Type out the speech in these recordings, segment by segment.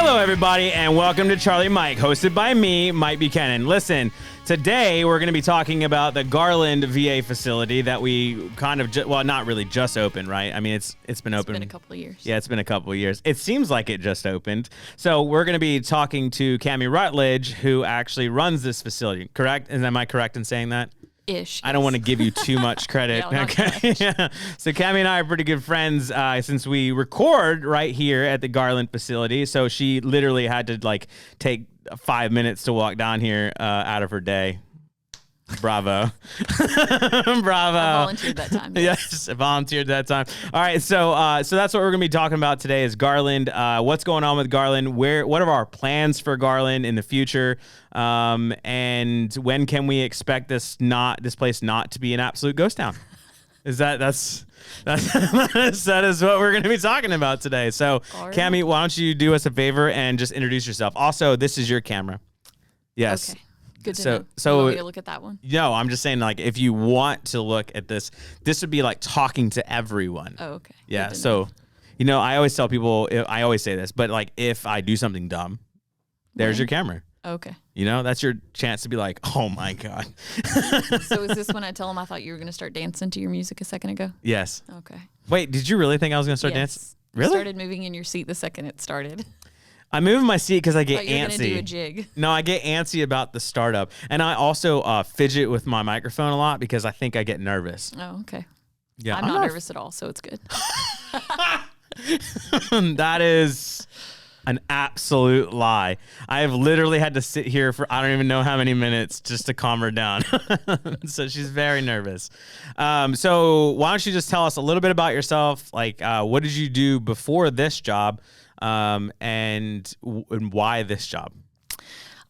Hello, everybody, and welcome to Charlie Mike, hosted by me, Mike Buchanan. Listen, today we're going to be talking about the Garland VA facility that we kind of, well, not really just opened, right? I mean, it's been open. It's been a couple of years. Yeah, it's been a couple of years. It seems like it just opened. So we're going to be talking to Cami Rutledge, who actually runs this facility, correct? Am I correct in saying that? Ish. I don't want to give you too much credit. Yeah, okay. Yeah. So Cami and I are pretty good friends since we record right here at the Garland facility. So she literally had to take 5 minutes to walk down here out of her day. Bravo. Bravo. I volunteered that time. Yes, I volunteered that time. All right, so that's what we're going to be talking about today is Garland. What's going on with Garland? What are our plans for Garland in the future? And when can we expect this place not to be an absolute ghost town? That is what we're going to be talking about today. So, Cami, why don't you do us a favor and just introduce yourself? Also, this is your camera. Yes. Okay. Good to know. You want me to look at that one? No, I'm just saying, if you want to look at this would be like talking to everyone. Oh, okay. Yeah. So, I always tell people, I always say this, but if I do something dumb, there's your camera. Okay. That's your chance to be like, oh my God. So is this when I tell them I thought you were going to start dancing to your music a second ago? Yes. Okay. Wait, did you really think I was going to start dancing? Really? You started moving in your seat the second it started. I move in my seat because I get you're antsy. Gonna do a jig. No, I get antsy about the startup. And I also fidget with my microphone a lot because I think I get nervous. Oh, okay. Yeah, I'm not nervous at all, so it's good. That is an absolute lie. I have literally had to sit here for I don't even know how many minutes just to calm her down. So she's very nervous. So why don't you just tell us a little bit about yourself? What did you do before this job? And why this job?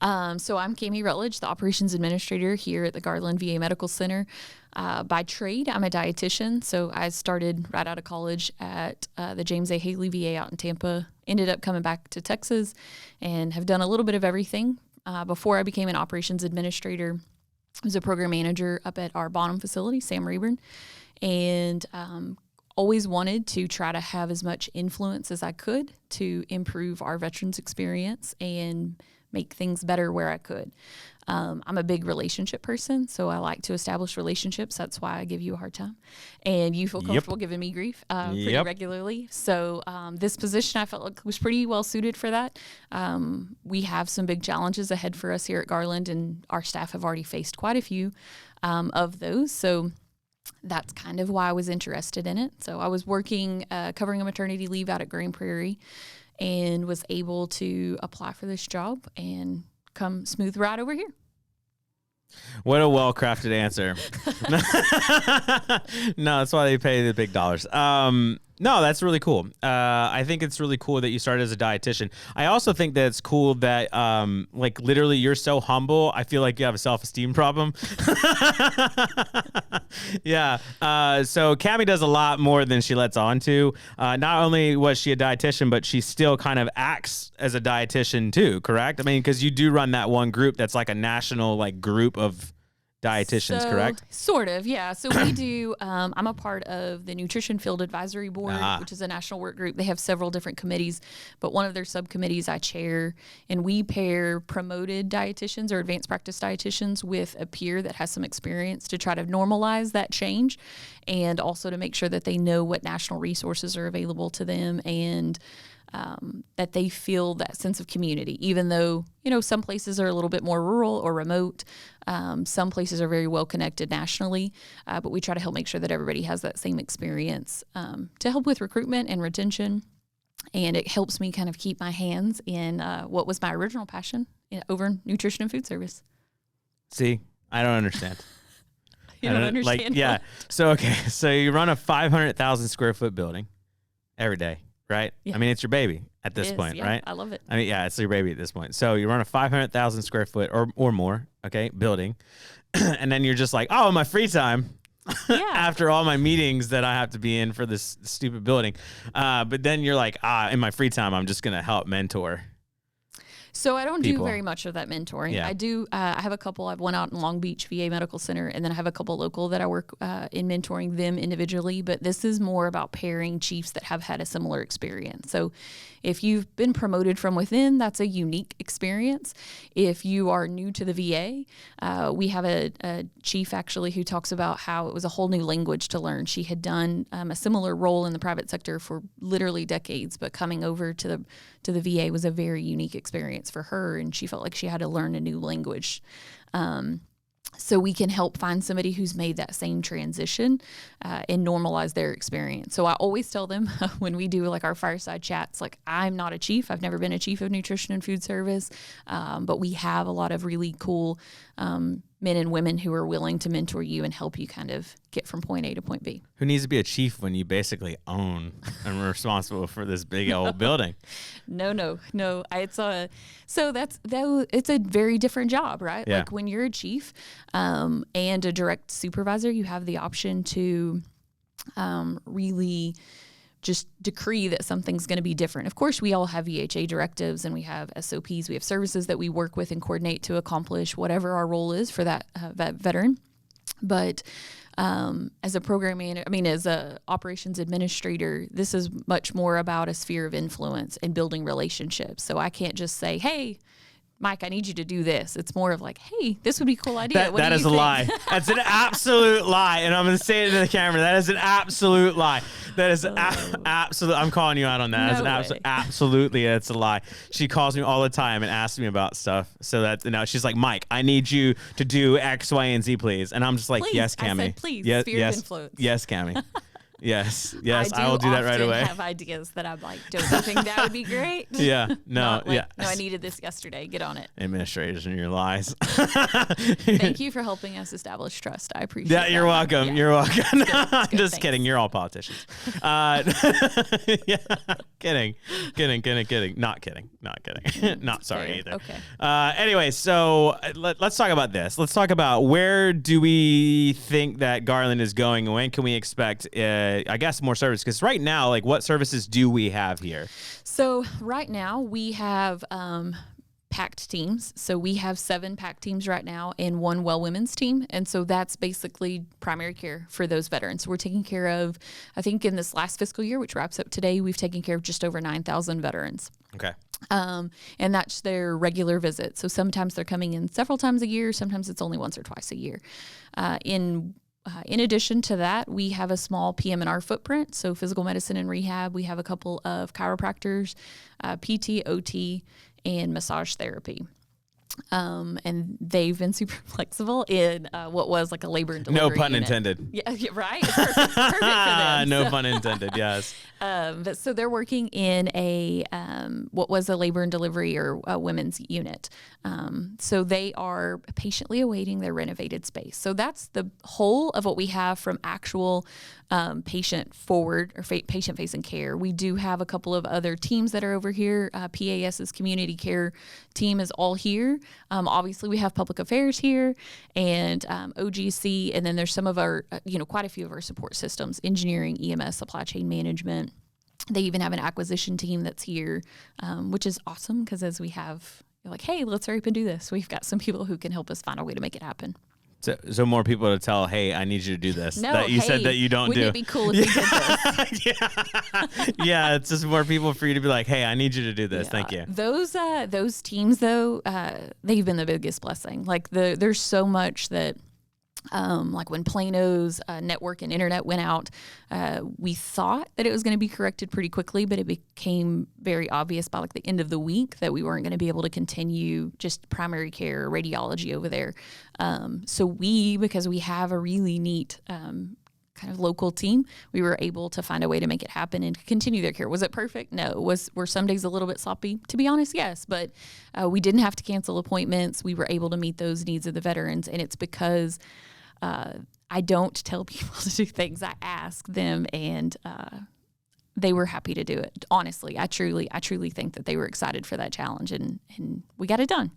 So I'm Cami Rutledge, the operations administrator here at the Garland VA Medical Center. By trade, I'm a dietitian. So I started right out of college at the James A. Haley VA out in Tampa, ended up coming back to Texas and have done a little bit of everything. Before I became an operations administrator, I was a program manager up at our Bonham facility, Sam Rayburn, and always wanted to try to have as much influence as I could to improve our veterans experience and make things better where I could. I'm a big relationship person, so I like to establish relationships. That's why I give you a hard time. And you feel comfortable giving me grief pretty regularly. So this position I felt like was pretty well suited for that. We have some big challenges ahead for us here at Garland, and our staff have already faced quite a few of those. So that's kind of why I was interested in it. So I was working, covering a maternity leave out at Grand Prairie and was able to apply for this job and come smooth right over here. What a well-crafted answer. No, that's why they pay the big dollars. No, that's really cool. I think it's really cool that you started as a dietitian. I also think that it's cool that, literally you're so humble. I feel like you have a self-esteem problem. Yeah. So Cami does a lot more than she lets on to. Not only was she a dietitian, but she still kind of acts as a dietitian too, correct? I mean, because you do run that one group that's like a national group of dietitians, correct? Sort of, yeah. So we do, I'm a part of the Nutrition Field Advisory Board, which is a national work group. They have several different committees, but one of their subcommittees I chair, and we pair promoted dietitians or advanced practice dietitians with a peer that has some experience to try to normalize that change and also to make sure that they know what national resources are available to them and that they feel that sense of community, even though, some places are a little bit more rural or remote. Some places are very well connected nationally, but we try to help make sure that everybody has that same experience to help with recruitment and retention. And it helps me kind of keep my hands in what was my original passion over nutrition and food service. See, I don't understand. You don't understand? Yeah. So you run a 500,000 square foot building every day. Right? Yeah. I mean, it's your baby at this point, right? I love it. I mean, yeah, it's your baby at this point. So you run a 500,000 square foot or more, building. And then you're just like, oh, my free time. After all my meetings that I have to be in for this stupid building. But then you're like, in my free time, I'm just going to help mentor. So I don't do people? very much of that mentoring. Yeah. I do. I have a couple. I have one out in Long Beach VA Medical Center, and then I have a couple local that I work in mentoring them individually. But this is more about pairing chiefs that have had a similar experience. So if you've been promoted from within, that's a unique experience. If you are new to the VA, we have a chief actually who talks about how it was a whole new language to learn. She had done a similar role in the private sector for literally decades, but coming over to the VA was a very unique experience for her, and she felt like she had to learn a new language. So we can help find somebody who's made that same transition and normalize their experience. So I always tell them when we do like our fireside chats, like I'm not a chief. I've never been a chief of nutrition and food service, but we have a lot of really cool men and women who are willing to mentor you and help you kind of get from point A to point B. Who needs to be a chief when you basically own and are responsible for this big old building? No. It's a very different job, right? Yeah. Like when you're a chief and a direct supervisor, you have the option to really just decree that something's going to be different. Of course, we all have VHA directives and we have SOPs. We have services that we work with and coordinate to accomplish whatever our role is for that veteran. But as a program manager, as a operations administrator, this is much more about a sphere of influence and building relationships. So I can't just say, hey, Mike, I need you to do this. It's more of like, hey, this would be a cool idea. That is a lie. That's an absolute lie. And I'm going to say it to the camera. That is an absolute lie. That is absolute. I'm calling you out on that. Absolutely, it's a lie. She calls me all the time and asks me about stuff. So that now she's like, Mike, I need you to do X, Y, and Z, please. And I'm just like, please. yes, Cami. I said, please. Yes, Sphere of influence. Yes, Cami. Yes, I will do that right away. I have ideas that I'm like, don't you think that would be great? Yeah, no, No, I needed this yesterday. Get on it. Administrators and your lies. Thank you for helping us establish trust. I appreciate it. Yeah, you're welcome. Yeah. You're welcome. I'm just Thanks. kidding. You're all politicians. Yeah, kidding. Not kidding. Not sorry Fair. either. Okay. Anyway, so let's talk about this. Let's talk about where do we think that Garland is going, and when can we expect, I guess, more service? Because right now, like, what services do we have here? So right now we have packed teams. So we have 7 packed teams right now and 1 well women's team. And so that's basically primary care for those veterans. So we're taking care of, I think in this last fiscal year, which wraps up today, we've taken care of just over 9,000 veterans. Okay. And that's their regular visit. So sometimes they're coming in several times a year. Sometimes it's only once or twice a year. In addition to that, we have a small PM&R footprint. So physical medicine and rehab. We have a couple of chiropractors, PT, OT, and massage therapy. And they've been super flexible in what was like a labor and delivery No pun unit. intended. Yeah, right. Perfect for them. No pun intended. Yes. But so they're working in a what was a labor and delivery or a women's unit. So they are patiently awaiting their renovated space. So that's the whole of what we have from actual patient forward or patient facing care. We do have a couple of other teams that are over here. PAS's community care team is all here. Obviously, we have public affairs here and OGC, and then there's some of our, quite a few of our support systems, engineering, EMS, supply chain management. They even have an acquisition team that's here, which is awesome because as we have, you're like, hey, let's hurry up and do this. We've got some people who can help us find a way to make it happen. So more people to tell, hey, I need you to do this. No, that you said that you don't wouldn't do. It be cool if we did this? Yeah, it's just more people for you to be like, hey, I need you to do this. Thank you. Those teams, though, they've been the biggest blessing. Like there's so much that. Like when Plano's network and internet went out, we thought that it was going to be corrected pretty quickly, but it became very obvious by like the end of the week that we weren't going to be able to continue just primary care or radiology over there. So because we have a really neat kind of local team, we were able to find a way to make it happen and continue their care. Was it perfect? No. Were some days a little bit sloppy? To be honest, yes. But we didn't have to cancel appointments. We were able to meet those needs of the veterans, and it's because I don't tell people to do things. I ask them, and they were happy to do it. Honestly, I truly think that they were excited for that challenge, and we got it done.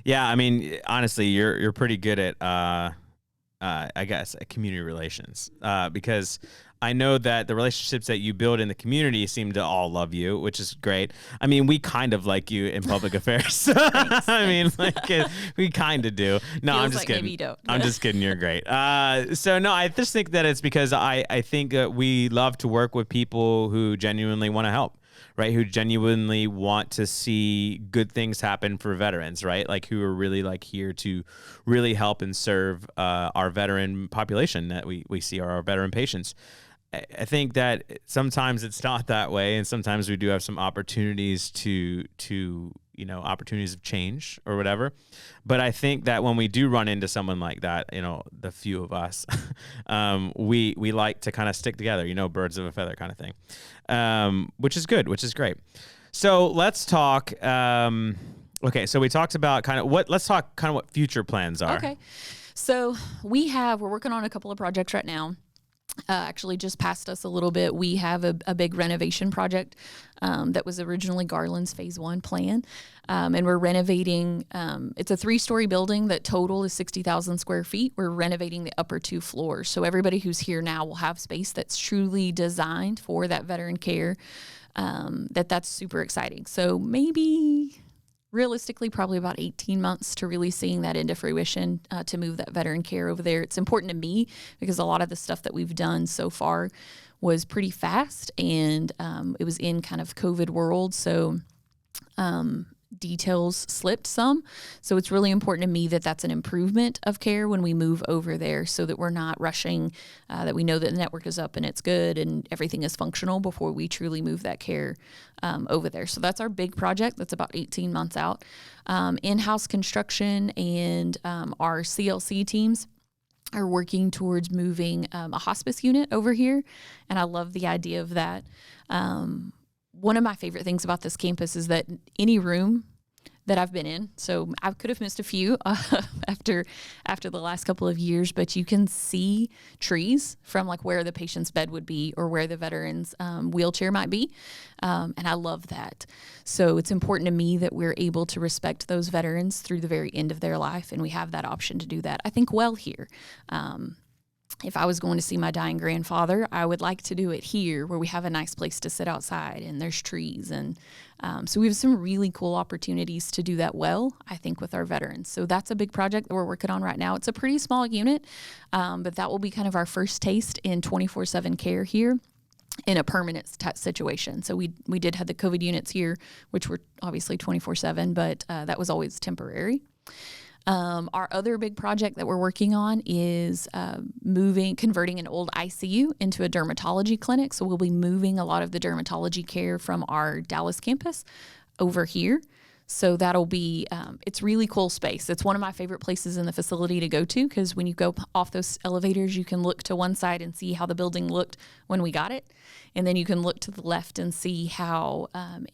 Yeah, I mean, honestly, you're pretty good at I guess community relations because I know that the relationships that you build in the community seem to all love you, which is great. I mean, we kind of like you in public affairs. I mean, like we kind of do. No, Feels I'm just like kidding. maybe you don't. I'm just kidding. You're great. So no, I just think that it's because I think that we love to work with people who genuinely want to help. Right, who genuinely want to see good things happen for veterans, right? Like who are really like here to really help and serve our veteran population that we see are our veteran patients. I think that sometimes it's not that way, and sometimes we do have some opportunities to opportunities of change or whatever. But I think that when we do run into someone like that, the few of us, we like to kind of stick together, birds of a feather kind of thing, which is good, which is great. So let's talk. Okay, so we talked about let's talk kind of what future plans are. Okay, so we're working on a couple of projects right now. Actually just passed us a little bit. We have a big renovation project that was originally Garland's phase 1 plan. And we're renovating, it's a 3-story building that total is 60,000 square feet. We're renovating the upper 2 floors. So everybody who's here now will have space that's truly designed for that veteran care. That's super exciting. So maybe realistically, probably about 18 months to really seeing that into fruition, to move that veteran care over there. It's important to me because a lot of the stuff that we've done so far was pretty fast, and it was in kind of COVID world. So details slipped some. So it's really important to me that that's an improvement of care when we move over there, so that we're not rushing, that we know that the network is up and it's good and everything is functional before we truly move that care over there. So that's our big project. That's about 18 months out. In-house construction and our CLC teams are working towards moving a hospice unit over here. And I love the idea of that. One of my favorite things about this campus is that any room that I've been in, so I could have missed a few after the last couple of years, but you can see trees from like where the patient's bed would be or where the veteran's wheelchair might be. And I love that. So it's important to me that we're able to respect those veterans through the very end of their life. And we have that option to do that, I think, well here. If I was going to see my dying grandfather, I would like to do it here where we have a nice place to sit outside and there's trees. And so we have some really cool opportunities to do that well, I think, with our veterans. So that's a big project that we're working on right now. It's a pretty small unit, but that will be kind of our first taste in 24/7 care here in a permanent situation. So we did have the COVID units here, which were obviously 24/7, but that was always temporary. Our other big project that we're working on is converting an old ICU into a dermatology clinic. So we'll be moving a lot of the dermatology care from our Dallas campus over here. So that'll be, it's really cool space. It's one of my favorite places in the facility to go to, because when you go off those elevators, you can look to one side and see how the building looked when we got it. And then you can look to the left and see how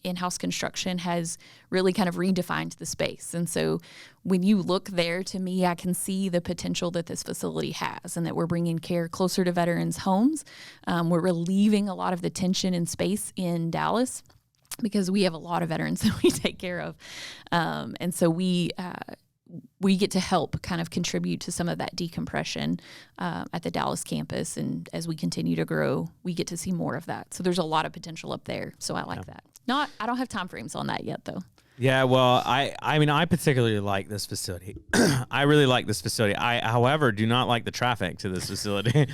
in-house construction has really kind of redefined the space. And so when you look there, to me, I can see the potential that this facility has, and that we're bringing care closer to veterans' homes. We're relieving a lot of the tension in space in Dallas, because we have a lot of veterans that we take care of. And so we get to help kind of contribute to some of that decompression at the Dallas campus. And as we continue to grow, we get to see more of that. So there's a lot of potential up there. So I like that. I don't have time frames on that yet, though. Yeah, well, I mean, I particularly like this facility. I really like this facility. I, however, do not like the traffic to this facility.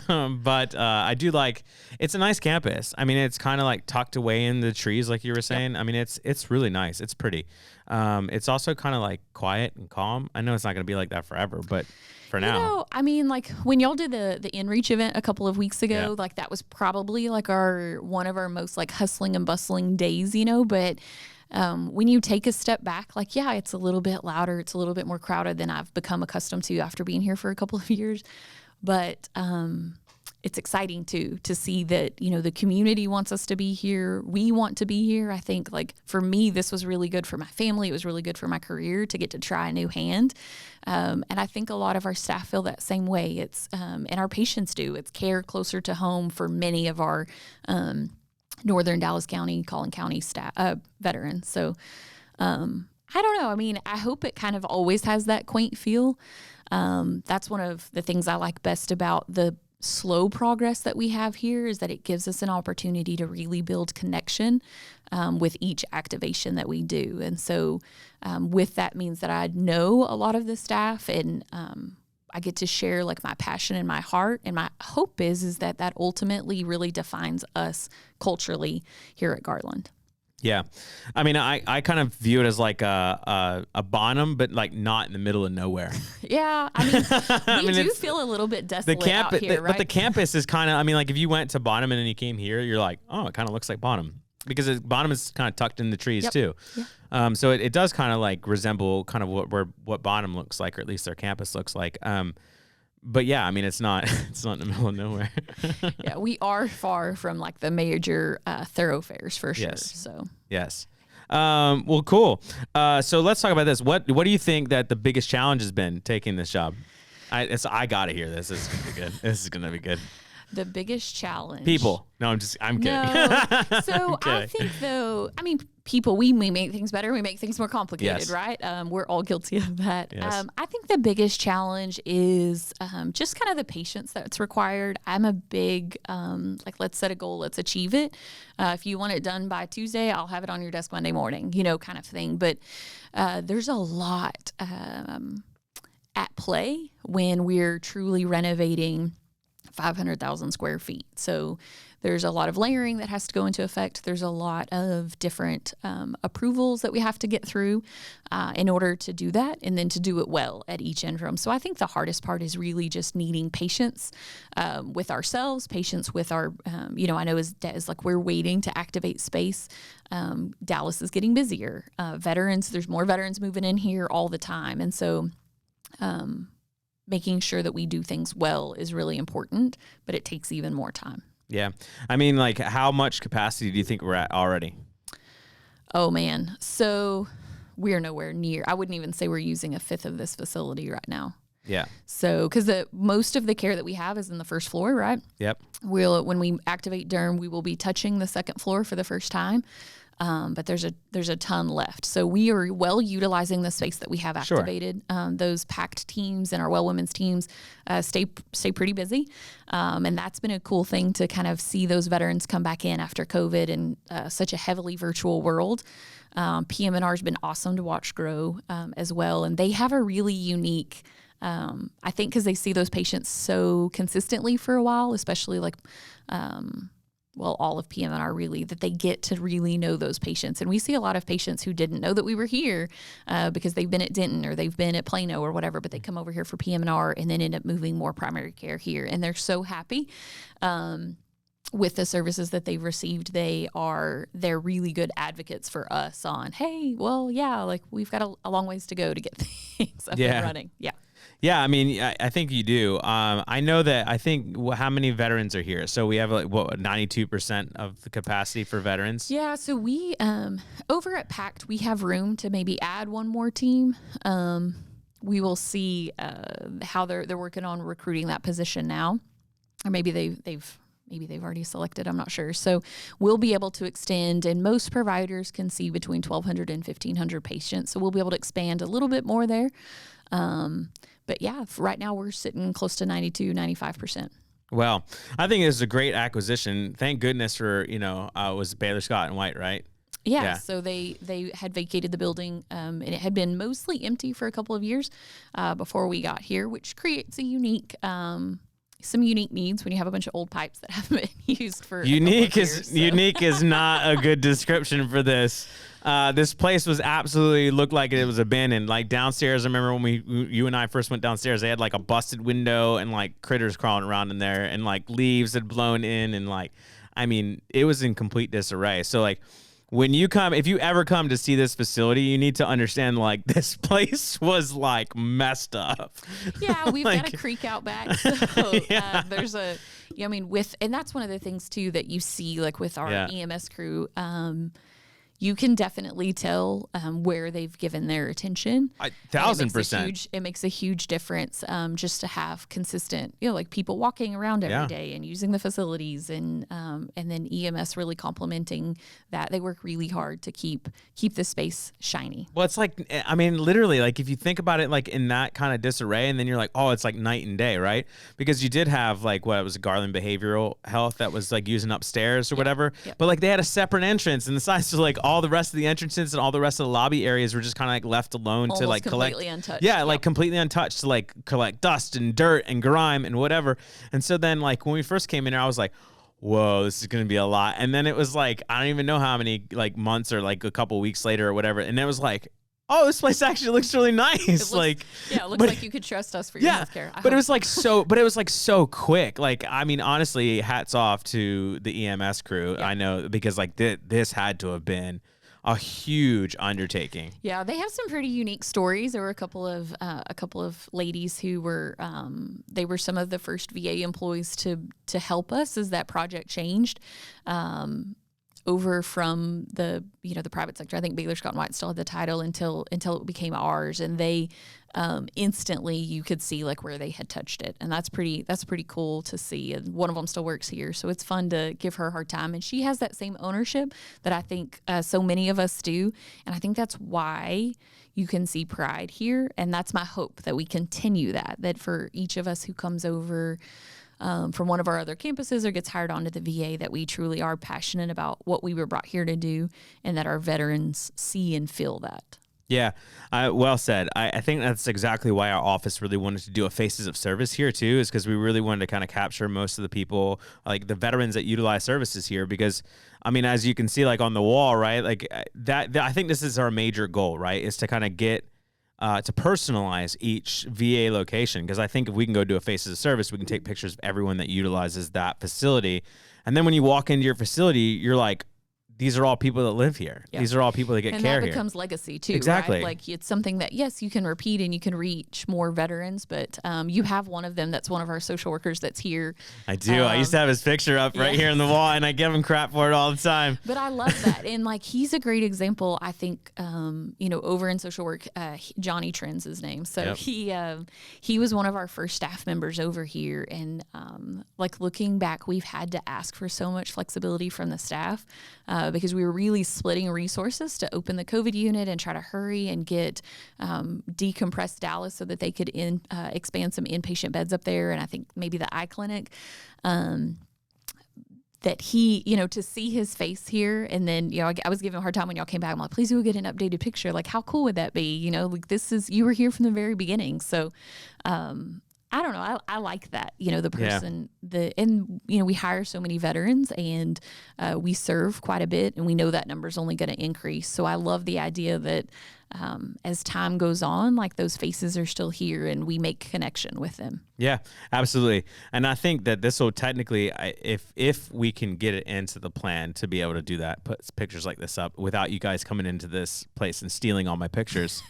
But I do like, it's a nice campus. I mean, it's kind of like tucked away in the trees, like you were saying. Yep. I mean, it's really nice. It's pretty. It's also kind of like quiet and calm. I know it's not going to be like that forever, but for now. I mean, like when y'all did the InReach event a couple of weeks ago, like that was probably like one of our most like hustling and bustling days, but when you take a step back, like, yeah, it's a little bit louder. It's a little bit more crowded than I've become accustomed to after being here for a couple of years. But it's exciting too, to see that, the community wants us to be here. We want to be here. I think, like, for me, this was really good for my family. It was really good for my career to get to try a new hand. And I think a lot of our staff feel that same way. It's, and our patients do. It's care closer to home for many of our, Northern Dallas County, Collin County veterans. So I don't know. I mean, I hope it kind of always has that quaint feel. That's one of the things I like best about the slow progress that we have here is that it gives us an opportunity to really build connection with each activation that we do. And so with that means that I know a lot of the staff, and I get to share like my passion and my heart. And my hope is that ultimately really defines us culturally here at Garland. Yeah. I mean, I kind of view it as like a Bonham, but like not in the middle of nowhere. Yeah. I mean, we do feel a little bit desolate out here, right? But the campus is kind of, I mean, like if you went to Bonham and then you came here, you're like, oh, it kind of looks like Bonham. Because Bonham is kind of tucked in the trees too. Yeah. So it does kind of like resemble kind of what Bonham looks like, or at least their campus looks like. But yeah, I mean, it's not in the middle of nowhere. Yeah, we are far from like the major thoroughfares for sure. Yes. So yes. Well, cool. So let's talk about this. What do you think that the biggest challenge has been taking this job? I gotta hear this. This is gonna be good. This is gonna be good. The biggest challenge. People. No, I'm kidding. No. So I think though, I mean, people, we make things better. We make things more complicated, right? We're all guilty of that. Yes. I think the biggest challenge is just kind of the patience that's required. I'm a big, like, let's set a goal, let's achieve it. If you want it done by Tuesday, I'll have it on your desk Monday morning, kind of thing. But there's a lot at play when we're truly renovating 500,000 square feet. So there's a lot of layering that has to go into effect. There's a lot of different approvals that we have to get through in order to do that, and then to do it well at each interim. So I think the hardest part is really just needing patience with ourselves, patience with our, I know as like we're waiting to activate space. Dallas is getting busier. There's more veterans moving in here all the time. And so making sure that we do things well is really important, but it takes even more time. Yeah. I mean, like, how much capacity do you think we're at already? Oh, man. So we're nowhere near. I wouldn't even say we're using a fifth of this facility right now. Yeah. So, because most of the care that we have is in the first floor, right? Yep. When we activate derm, we will be touching the second floor for the first time. But there's a ton left. So we are well utilizing the space that we have activated. Sure. Those packed teams and our well women's teams stay pretty busy. And that's been a cool thing to kind of see those veterans come back in after COVID and such a heavily virtual world. PM&R has been awesome to watch grow as well. And they have a really unique, I think because they see those patients so consistently for a while, especially like all of PM&R really, that they get to really know those patients. And we see a lot of patients who didn't know that we were here because they've been at Denton or they've been at Plano or whatever, but they come over here for PM&R and then end up moving more primary care here. And they're so happy with the services that they've received. They're really good advocates for us on, hey, well, yeah, like we've got a long ways to go to get things up and running. Yeah. Yeah, I mean, I think you do. I know that. I think how many veterans are here? So we have 92% of the capacity for veterans. Yeah. So we over at PACT we have room to maybe add one more team. We will see how they're working on recruiting that position now, or maybe they've already selected. I'm not sure. So we'll be able to extend, and most providers can see between 1,200 and 1,500 patients. So we'll be able to expand a little bit more there. But yeah, right now we're sitting close to 92, 95%. Well, I think it's a great acquisition. Thank goodness for, was Baylor Scott and White, right? Yeah. So they had vacated the building, and it had been mostly empty for a couple of years before we got here, which creates a some unique needs when you have a bunch of old pipes that haven't been used for unique is not a good description for this. This place looked like it was abandoned. Like downstairs, I remember when you and I first went downstairs, they had like a busted window and like critters crawling around in there, and like leaves had blown in, and it was in complete disarray. So like, if you ever come to see this facility, you need to understand like this place was like messed up. Yeah, we've got a creek out back. So there's and that's one of the things too that you see like with our EMS crew. you can definitely tell where they've given their attention. 1,000%. It makes a huge difference just to have consistent, like people walking around every day and using the facilities, and then EMS really complementing that. They work really hard to keep the space shiny. Well, it's like, I mean, literally, like if you think about it, like in that kind of disarray, and then you're like, oh, it's like night and day, right? Because you did have like what was Garland Behavioral Health that was like using upstairs or whatever, but like they had a separate entrance, and the size of like all the rest of the entrances and all the rest of the lobby areas were just kind of like left alone to like collect, completely untouched. Yeah, like completely untouched to like collect dust and dirt and grime and whatever. And so then like when we first came in here, I was like, whoa, this is going to be a lot. And then it was like, I don't even know how many like months or like a couple weeks later or whatever. And it was like, oh, this place actually looks really nice. It looks like you could trust us for your healthcare. But it was like so quick. Like, I mean, honestly, hats off to the EMS crew. I know, because like this had to have been a huge undertaking. Yeah, they have some pretty unique stories. There were a couple of ladies who were they were some of the first VA employees to help us as that project changed. Over from the private sector. I think Baylor Scott and White still had the title until it became ours, and they instantly you could see like where they had touched it, and that's pretty cool to see. And one of them still works here, so it's fun to give her a hard time. And she has that same ownership that I think so many of us do, and I think that's why you can see pride here. And that's my hope, that we continue that for each of us who comes over from one of our other campuses or gets hired onto the VA, that we truly are passionate about what we were brought here to do, and that our veterans see and feel that. Yeah, well said. I think that's exactly why our office really wanted to do a Faces of Service here too, is because we really wanted to kind of capture most of the people, like the veterans that utilize services here. Because, I mean, as you can see, like on the wall, right, like that I think this is our major goal, right, is to kind of get to personalize each VA location. Because I think if we can go do a Faces of Service, we can take pictures of everyone that utilizes that facility. And then when you walk into your facility, you're like, these are all people that live here. Yep. These are all people that get care here. And that becomes legacy too, exactly. Right? Like it's something that, yes, you can repeat and you can reach more veterans, but you have one of them that's one of our social workers that's here. I do. I used to have his picture up right here on the wall, and I give him crap for it all the time. But I love that. And like, he's a great example, I think, over in social work, Johnny Trent's his name. So he was one of our first staff members over here. And like looking back, we've had to ask for so much flexibility from the staff, because we were really splitting resources to open the COVID unit and try to hurry and get decompressed Dallas so that they could expand some inpatient beds up there, and I think maybe the eye clinic. That he, to see his face here, and then, I was giving him a hard time when y'all came back. I'm like, please do get an updated picture. Like, how cool would that be? Like you were here from the very beginning. So, I don't know. I like that, the person, we hire so many veterans, and we serve quite a bit, and we know that number is only going to increase. So I love the idea that as time goes on, like those faces are still here and we make connection with them. Yeah, absolutely. And I think that this will technically, if we can get it into the plan to be able to do that, put pictures like this up without you guys coming into this place and stealing all my pictures.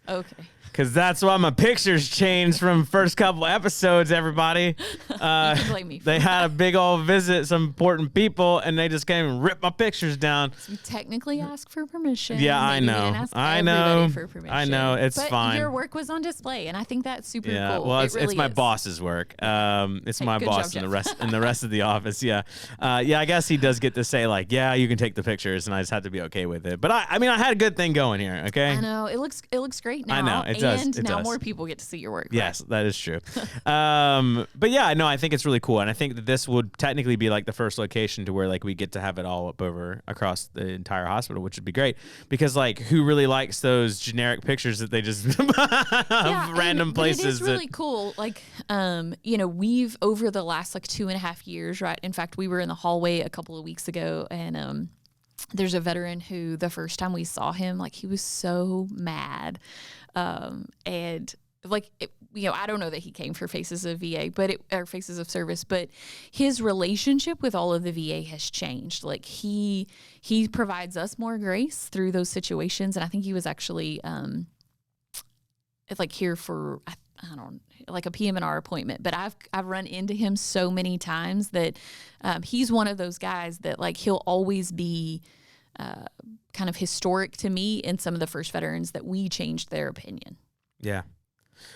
Okay. Because that's why my pictures changed from first couple episodes, everybody. You can blame me for they had a big old visit, some important people, and they just came and ripped my pictures down. So we technically ask for permission. Yeah, I know. I know. For permission. I know. It's fine. Your work was on display, and I think that's super cool. Well, it's my boss's work. It's my boss and the rest of the office. Yeah. I guess he does get to say like, yeah, you can take the pictures, and I just have to be okay with it. But I mean, I had a good thing going here. Okay. I know. It looks great now. I know. It does. And now more people get to see your work. Yes, that is true. But yeah, no, I think it's really cool. And I think that this would technically be like the first location to where like we get to have it all up over across the entire hospital, which would be great, because like who really likes those generic pictures that they just of random places. It is really cool. Like, we've over the last like 2.5 years, right? In fact, we were in the hallway a couple of weeks ago, and there's a veteran who the first time we saw him, like he was so mad. And like, I don't know that he came for Faces of VA, or Faces of Service, but his relationship with all of the VA has changed. Like he provides us more grace through those situations. And I think he was actually, like here for, I don't like a PM&R appointment, but I've run into him so many times that, he's one of those guys that like, he'll always be, kind of historic to me in some of the first veterans that we changed their opinion. Yeah.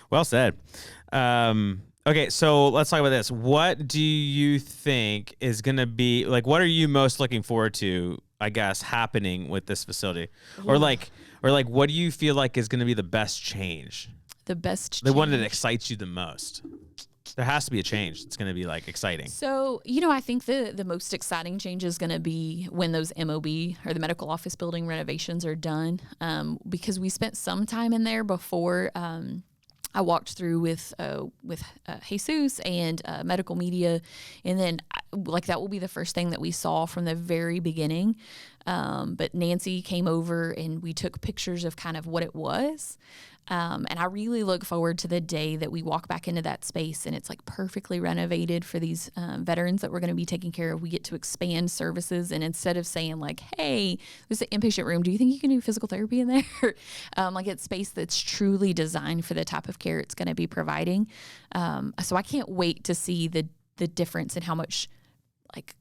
Well said. Okay, so let's talk about this. What do you think is going to be, like, what are you most looking forward to, I guess, happening with this facility? Or like, what do you feel like is going to be the best change? The best change? The one that excites you the most? There has to be a change that's going to be, like, exciting. So, I think the most exciting change is going to be when those MOB or the medical office building renovations are done, because we spent some time in there before. I walked through with Jesus and medical media, and then that will be the first thing that we saw from the very beginning. But Nancy came over and we took pictures of kind of what it was. And I really look forward to the day that we walk back into that space and it's like perfectly renovated for these veterans that we're going to be taking care of. We get to expand services, and instead of saying like, hey, there's an inpatient room, do you think you can do physical therapy in there? Like it's space that's truly designed for the type of care it's going to be providing. So I can't wait to see the difference in how much like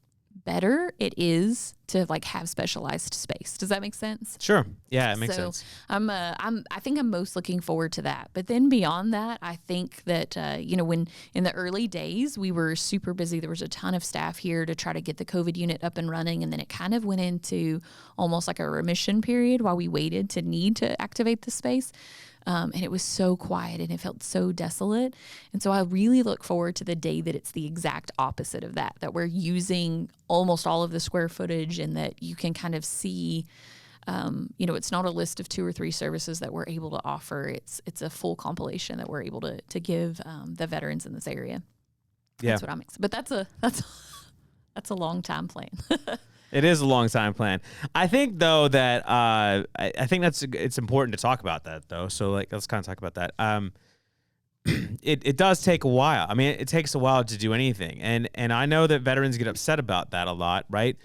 better it is to like have specialized space. Does that make sense? Sure. Yeah, it makes sense. I think I'm most looking forward to that. But then beyond that, I think that, when in the early days, we were super busy. There was a ton of staff here to try to get the COVID unit up and running. And then it kind of went into almost like a remission period while we waited to need to activate the space. And it was so quiet and it felt so desolate. And so I really look forward to the day that it's the exact opposite of that we're using almost all of the square footage and that you can kind of see, it's not a list of 2 or 3 services that we're able to offer. It's a full compilation that we're able to give the veterans in this area. Yeah. That's what I'm but that's a long time plan. It is a long time plan. I think though that I think it's important to talk about that though. So like let's kind of talk about that. It does take a while. I mean, it takes a while to do anything, and I know that veterans get upset about that a lot, right?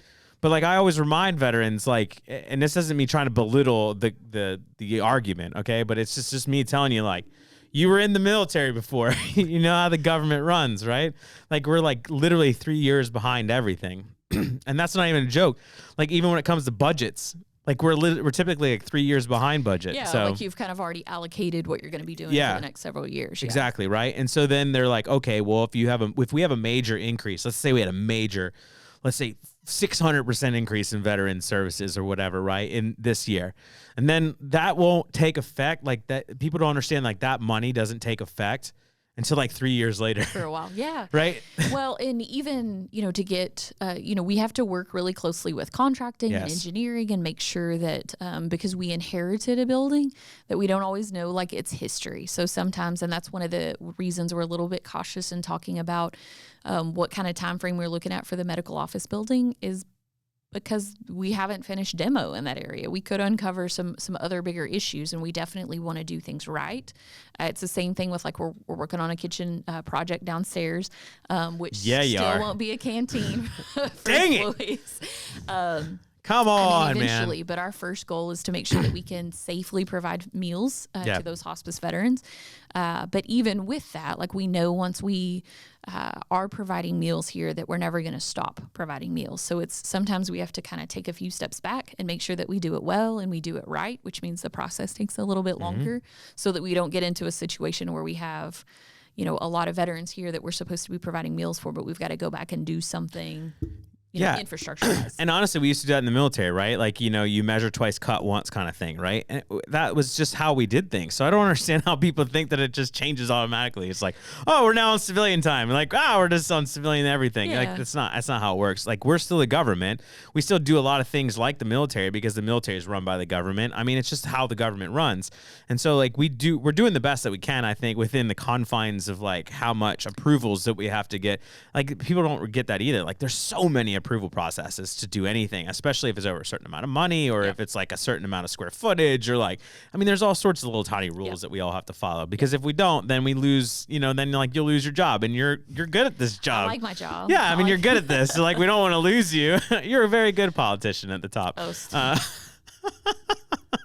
But like I always remind veterans, like, and this isn't me trying to belittle the argument, okay? But it's just me telling you, like, you were in the military before. You know how the government runs, right? Like we're like literally 3 years behind everything. And that's not even a joke. Like even when it comes to budgets, like we're typically like 3 years behind budget. Yeah, so, like you've kind of already allocated what you're going to be doing for the next several years. Exactly, right? And so then they're like, okay, well, if we have a major increase, let's say we had a major, let's say 600% increase in veteran services or whatever, right, in this year. And then that won't take effect. Like that, people don't understand, like that money doesn't take effect until like 3 years later. For a while, yeah. Right? Well, and even, to get, we have to work really closely with contracting and engineering and make sure that, because we inherited a building, that we don't always know like its history. So sometimes, and that's one of the reasons we're a little bit cautious in talking about what kind of time frame we're looking at for the medical office building is because we haven't finished demo in that area. We could uncover some other bigger issues, and we definitely want to do things right. It's the same thing with like we're working on a kitchen project downstairs, which still won't be a canteen for Dang employees. Come on, eventually, man. But our first goal is to make sure that we can safely provide meals to those hospice veterans. But even with that, like we know once we are providing meals here that we're never going to stop providing meals. So it's sometimes we have to kind of take a few steps back and make sure that we do it well and we do it right, which means the process takes a little bit longer so that we don't get into a situation where we have, a lot of veterans here that we're supposed to be providing meals for, but we've got to go back and do something infrastructure-wise. And honestly, we used to do that in the military, right? Like, you measure twice, cut once kind of thing, right? And that was just how we did things. So I don't understand how people think that it just changes automatically. It's like, oh, we're now on civilian time. Like, we're just on civilian everything. Yeah. Like, that's not how it works. Like, we're still a government. We still do a lot of things like the military because the military is run by the government. I mean, it's just how the government runs. And so, like, we're doing the best that we can, I think, within the confines of, like, how much approvals that we have to get. Like, people don't get that either. Like, there's so many approval processes to do anything, especially if it's over a certain amount of money or if it's like a certain amount of square footage or like, I mean, there's all sorts of little tiny rules that we all have to follow because if we don't, then we lose, then like you'll lose your job and you're good at this job. I like my job. Yeah. I mean, you're good at this. So like, we don't want to lose you. You're a very good politician at the top.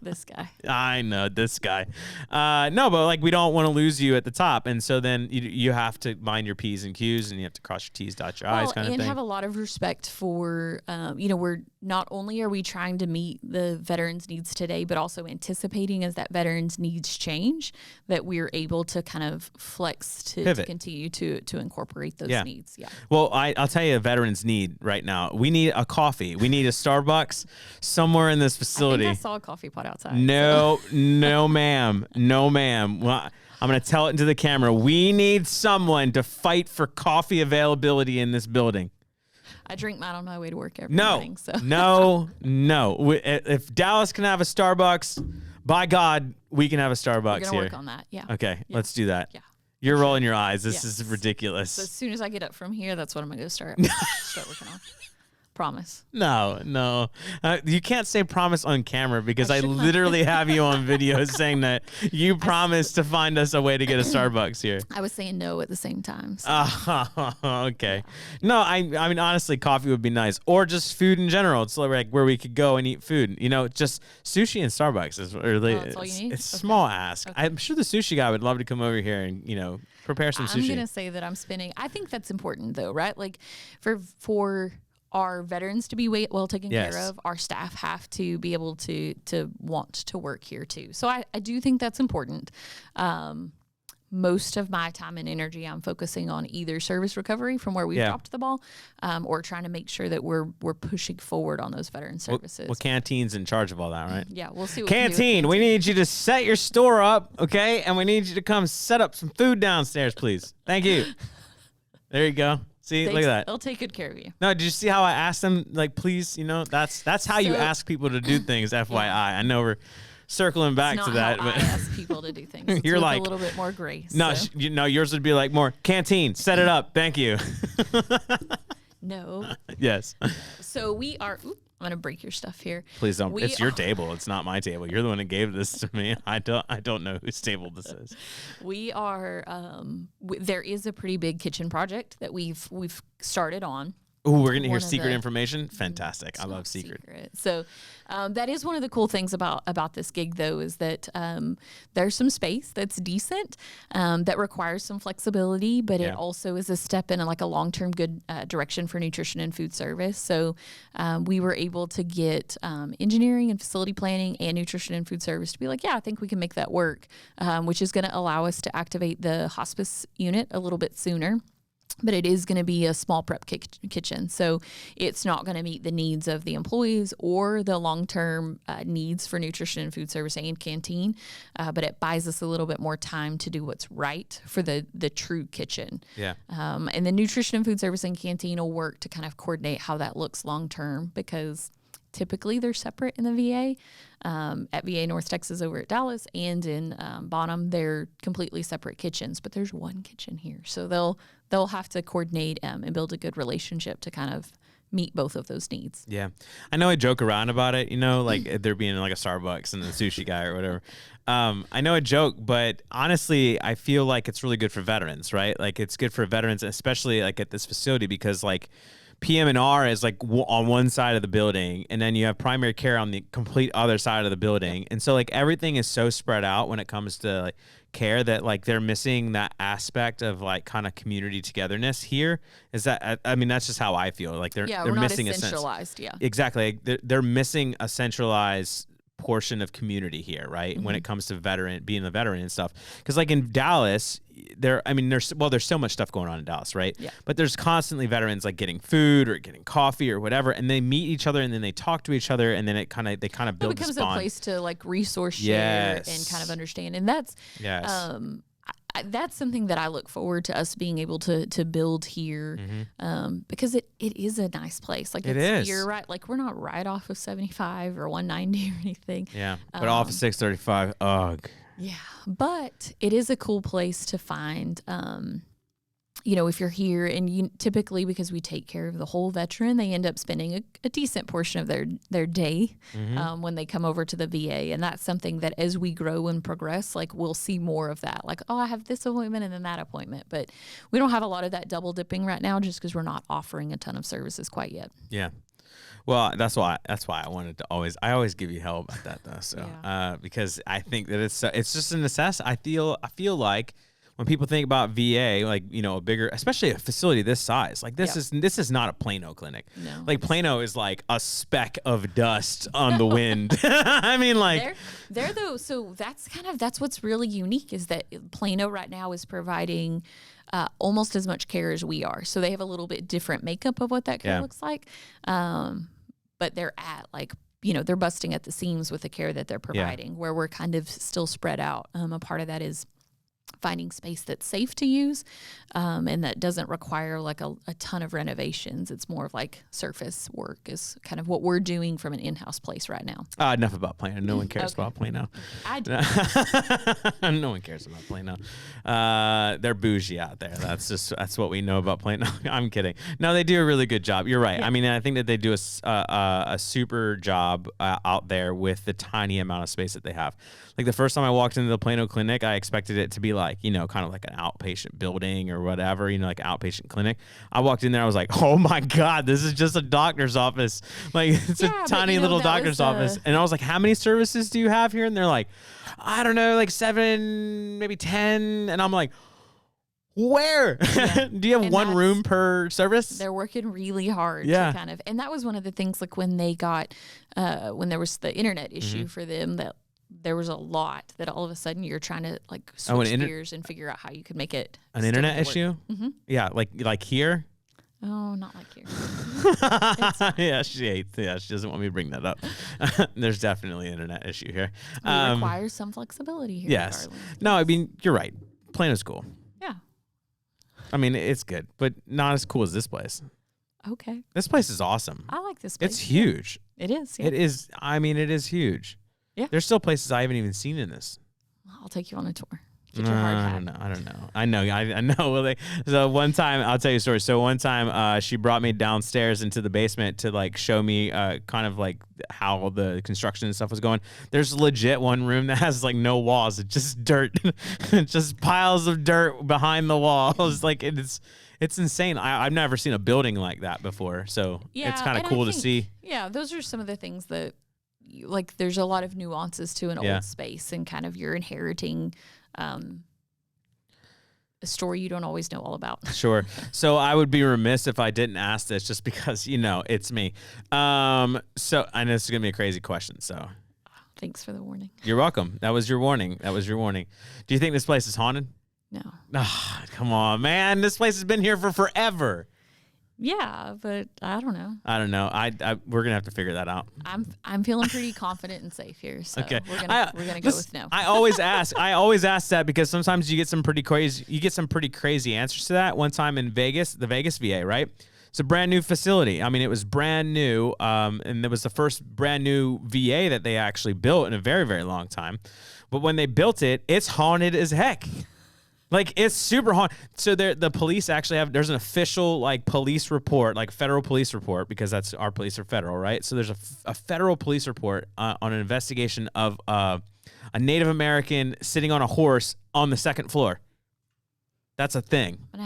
This guy. I know this guy. No, but like we don't want to lose you at the top, and so then you have to mind your P's and Q's, and you have to cross your T's, dot your I's, kind of thing. And have a lot of respect for, not only are we trying to meet the veterans' needs today, but also anticipating as that veterans' needs change, that we're able to kind of flex to continue to incorporate those needs. Yeah. Well, I'll tell you a veterans need right now. We need a coffee. We need a Starbucks somewhere in this facility. I think I saw a coffee pot outside. No, no, ma'am. No, ma'am. Well, I'm going to tell it into the camera. We need someone to fight for coffee availability in this building. I drink mine on my way to work every morning. So. No. If Dallas can have a Starbucks, by God, we can have a Starbucks We're gonna here. work on that. Yeah. Okay, yeah. let's do that. Yeah. You're rolling your eyes. This is ridiculous. So as soon as I get up from here, that's what I'm gonna go start working on. Promise. No. You can't say promise on camera because I literally have you on video saying that you promised to find us a way to get a Starbucks here. I was saying no at the same time. So. Okay. No, I mean, honestly, coffee would be nice. Or just food in general. It's like where we could go and eat food. You know, just sushi and Starbucks is really, that's all you need? It's small ask. Okay. I'm sure the sushi guy would love to come over here and, prepare some sushi. I'm going to say that I think that's important though, right? Like for our veterans to be well taken care of, our staff have to be able to want to work here too. So I do think that's important. Most of my time and energy, I'm focusing on either service recovery from where we've dropped the ball, or trying to make sure that we're pushing forward on those veteran services. Well, Canteen's in charge of all that, right? Yeah, we'll see. What Canteen, we need you to set your store up, okay? And we need you to come set up some food downstairs, please. Thank you. There you go. See, look at that. They'll take good care of you. No, did you see how I asked them, like, please, that's how you ask people to do things, FYI. I know we're circling back to that. But I ask people to do things. You're like a little bit more grace. No, so. Yours would be like more, Canteen, set it up. Thank you. No. Yes. So we are... I'm gonna break your stuff here. Please don't. It's your table. It's not my table. You're the one who gave this to me. I don't know whose table this is. We are. There is a pretty big kitchen project that we've started on. Oh, we're going to hear secret information? Fantastic. I love secret. So that is one of the cool things about this gig, though, is that there's some space that's decent, that requires some flexibility, but it also is a step in a long-term good direction for nutrition and food service. So we were able to get engineering and facility planning and nutrition and food service to be like, yeah, I think we can make that work, which is going to allow us to activate the hospice unit a little bit sooner. But it is going to be a small prep kitchen. So it's not going to meet the needs of the employees or the long-term needs for nutrition and food service and canteen. But it buys us a little bit more time to do what's right for the true kitchen. Yeah. And the nutrition and food service and canteen will work to kind of coordinate how that looks long-term, because typically they're separate in the VA. At VA North Texas over at Dallas and in Bonham, they're completely separate kitchens, but there's one kitchen here. So they'll have to coordinate and build a good relationship to kind of meet both of those needs. Yeah. I know I joke around about it, like there being like a Starbucks and a sushi guy or whatever. I know a joke, but honestly, I feel like it's really good for veterans, right? Like it's good for veterans, especially like at this facility, because like PM&R is like on one side of the building, and then you have primary care on the complete other side of the building. And so like everything is so spread out when it comes to like care that like they're missing that aspect of like kind of community togetherness here. Is that, I mean, that's just how I feel. Like they're missing a sense. Yeah, exactly. They're missing a centralized portion of community here, right? When it comes to being a veteran and stuff. Because like in Dallas, there's so much stuff going on in Dallas, right? Yeah. But there's constantly veterans like getting food or getting coffee or whatever, and they meet each other and then they talk to each other, and then they kind of build this bond. It becomes a place to like resource share and kind of understand, and that's that's something that I look forward to us being able to build here, because it is a nice place. Like it is. You're right. Like we're not right off of 75 or 190 or anything. Yeah, but off of 635. Ugh. Yeah, but it is a cool place to find. If you're here, and typically, because we take care of the whole veteran, they end up spending a decent portion of their day when they come over to the VA. And that's something that as we grow and progress, like we'll see more of that. Like, oh, I have this appointment and then that appointment. But we don't have a lot of that double dipping right now, just because we're not offering a ton of services quite yet. Yeah. Well, that's why I wanted to I always give you hell about that though. So because I think that it's just a necessity. I feel like when people think about VA, like, you know, a bigger, especially a facility this size, like this is not a Plano clinic. No. Like Plano is like a speck of dust on the wind. I mean, like they're though. So that's what's really unique is that Plano right now is providing almost as much care as we are. So they have a little bit different makeup of what that care looks like. But they're at like, you know, they're busting at the seams with the care that they're providing, where we're kind of still spread out. A part of that is finding space that's safe to use and that doesn't require like a ton of renovations. It's more of like surface work is kind of what we're doing from an in-house place right now. Enough about Plano. No one cares about Plano. I do. No one cares about Plano. They're bougie out there. That's what we know about Plano. I'm kidding. No, they do a really good job. You're right. Yeah. I mean, I think that they do a super job out there with the tiny amount of space that they have. Like the first time I walked into the Plano clinic, I expected it to be like, you know, kind of like an outpatient building or whatever, you know, like an outpatient clinic. I walked in there, I was like, oh my God, this is just a doctor's office. Like it's a tiny little doctor's office. And I was like, how many services do you have here? And they're like, I don't know, like 7, maybe 10. And I'm like, where? Yeah. Do you have one room per service? They're working really hard to kind of, and that was one of the things like when they got, when there was the internet issue for them, that there was a lot that all of a sudden you're trying to like switch gears and figure out how you could make it an internet issue. Yeah, like here. Oh, not like here. Yeah, she hates. Yeah, she doesn't want me to bring that up. There's definitely an internet issue here. It requires some flexibility here. Yes. No, I mean you're right. Plano's cool. Yeah. I mean it's good, but not as cool as this place. Okay. This place is awesome. I like this place. It's huge. It is. Yeah. It is. I mean, it is huge. Yeah. There's still places I haven't even seen in this. I'll take you on a tour. Get your hard hat. I don't know. I know. Well, so one time, I'll tell you a story. So one time, she brought me downstairs into the basement to like show me kind of like how the construction and stuff was going. There's legit one room that has like no walls. It's just dirt, just piles of dirt behind the walls. Like it's insane. I've never seen a building like that before. So it's kind of cool to see. Yeah, those are some of the things that like there's a lot of nuances to an old space and kind of you're inheriting a story you don't always know all about. Sure. So I would be remiss if I didn't ask this just because, you know, it's me. So I know this is going to be a crazy question. So thanks for the warning. You're welcome. That was your warning. Do you think this place is haunted? No. Oh, come on, man. This place has been here for forever. Yeah, but I don't know. We're gonna have to figure that out. I'm feeling pretty confident and safe here, so okay. we're gonna go with no. I always ask that because sometimes you get some pretty crazy answers to that. One time in Vegas, the Vegas VA, right? It's a brand new facility. I mean, it was brand new, and it was the first brand new VA that they actually built in a very, very long time. But when they built it, it's haunted as heck. Like it's super haunted. So the police actually there's an official like police report, like federal police report, because that's our police are federal, right? So there's a federal police report on an investigation of a Native American sitting on a horse on the second floor. That's a thing. I'm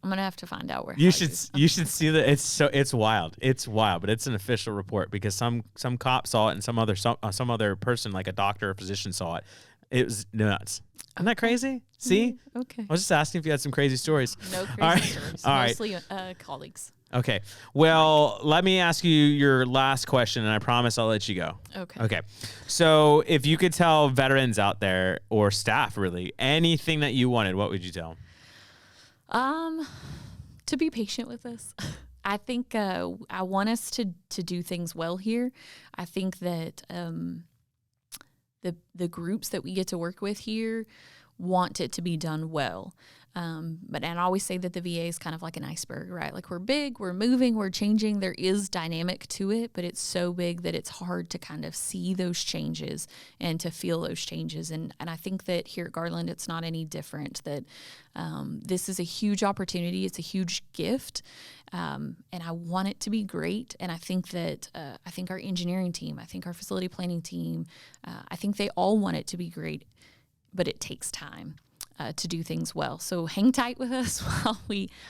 gonna have to find out where. You should see that. It's wild. It's wild, but it's an official report because some cop saw it and some other person like a doctor or physician saw it. It was nuts. Isn't that crazy? See? Okay. I was just asking if you had some crazy stories. No crazy stories. All right. Mostly colleagues. Okay. Well, let me ask you your last question, and I promise I'll let you go. Okay. So if you could tell veterans out there or staff, really, anything that you wanted, what would you tell them? To be patient with us. I think I want us to do things well here. I think that the groups that we get to work with here want it to be done well. And I always say that the VA is kind of like an iceberg, right? Like we're big, we're moving, we're changing. There is dynamic to it, but it's so big that it's hard to kind of see those changes and to feel those changes. And I think that here at Garland, it's not any different, that this is a huge opportunity. It's a huge gift. And I want it to be great. And I think that I think our engineering team, I think our facility planning team, I think they all want it to be great, but it takes time. to do things well. So hang tight with us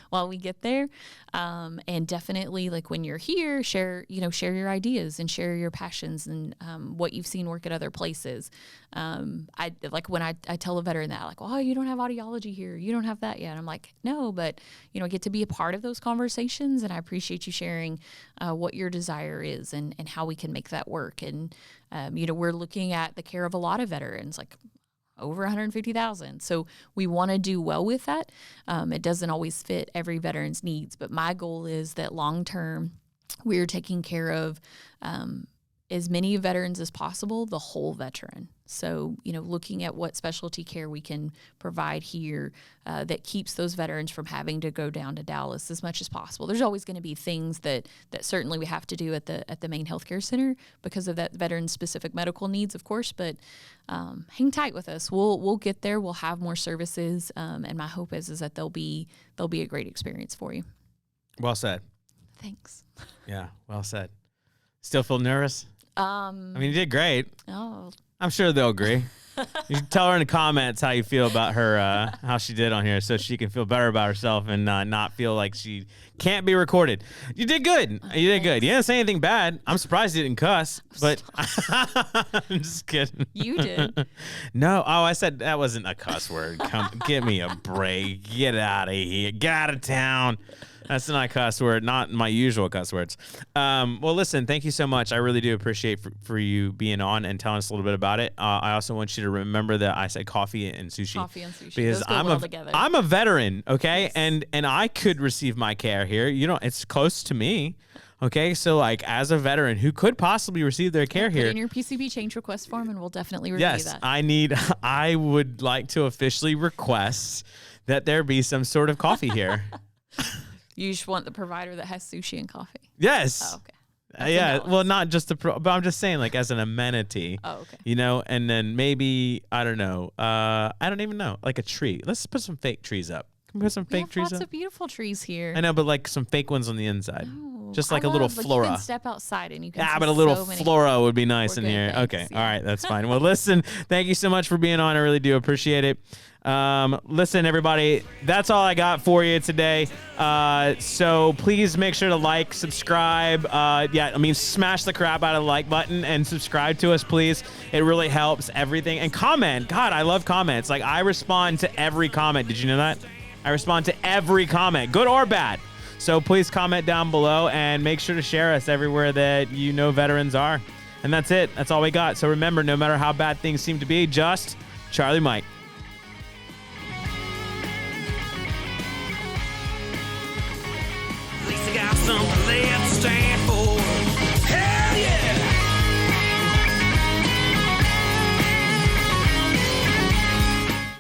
while we get there, and definitely, like, when you're here, share your ideas and share your passions and what you've seen work at other places. I like when I tell a veteran that, like, oh, you don't have audiology here, you don't have that yet. I'm like, no, but I get to be a part of those conversations, and I appreciate you sharing what your desire is and how we can make that work. And we're looking at the care of a lot of veterans, like over 150,000. So we want to do well with that. It doesn't always fit every veteran's needs, but my goal is that long term, we're taking care of as many veterans as possible, the whole veteran. So, looking at what specialty care we can provide here that keeps those veterans from having to go down to Dallas as much as possible. There's always going to be things that certainly we have to do at the main healthcare center because of that veteran-specific medical needs, of course. But hang tight with us. We'll get there. We'll have more services, and my hope is that they'll be a great experience for you. Well said. Thanks. Yeah, well said. Still feel nervous? I mean, you did great. Oh. I'm sure they'll agree. You can tell her in the comments how you feel about her, how she did on here, so she can feel better about herself and not feel like she can't be recorded. You did good. You did good. You didn't say anything bad. I'm surprised you didn't cuss, but I'm just kidding. You did. No. Oh, I said that wasn't a cuss word. Come, give me a break. Get out of here. Get out of town. That's not a cuss word, not my usual cuss words. Well, listen, thank you so much. I really do appreciate for you being on and telling us a little bit about it. I also want you to remember that I said coffee and sushi. Coffee and sushi. Because I'm a veteran, okay? Yes. And I could receive my care here. It's close to me. Okay, so like as a veteran who could possibly receive their care here. Put in your PCB change request form and we'll definitely review that. Yes, I would like to officially request that there be some sort of coffee here. You just want the provider that has sushi and coffee? Yes. Oh, okay. Yeah. Well, not just but I'm just saying, like, as an amenity. Oh, okay. And then maybe, I don't know. I don't even know. Like a tree. Let's put some fake trees up. Can we put some fake trees up? Lots of beautiful trees here. I know, but like some fake ones on the inside. No, just like a little flora. You can step outside and you can see but a little so many flora would be nice in good here. things, Okay. yeah. All right. That's fine. Well, listen, thank you so much for being on. I really do appreciate it. Listen, everybody, that's all I got for you today. So please make sure to like, subscribe. Smash the crap out of the like button and subscribe to us, please. It really helps everything. And comment. God, I love comments. Like, I respond to every comment. Did you know that? I respond to every comment, good or bad. So please comment down below and make sure to share us everywhere that veterans are. And that's it. That's all we got. So remember, no matter how bad things seem to be, just Charlie Mike. Got some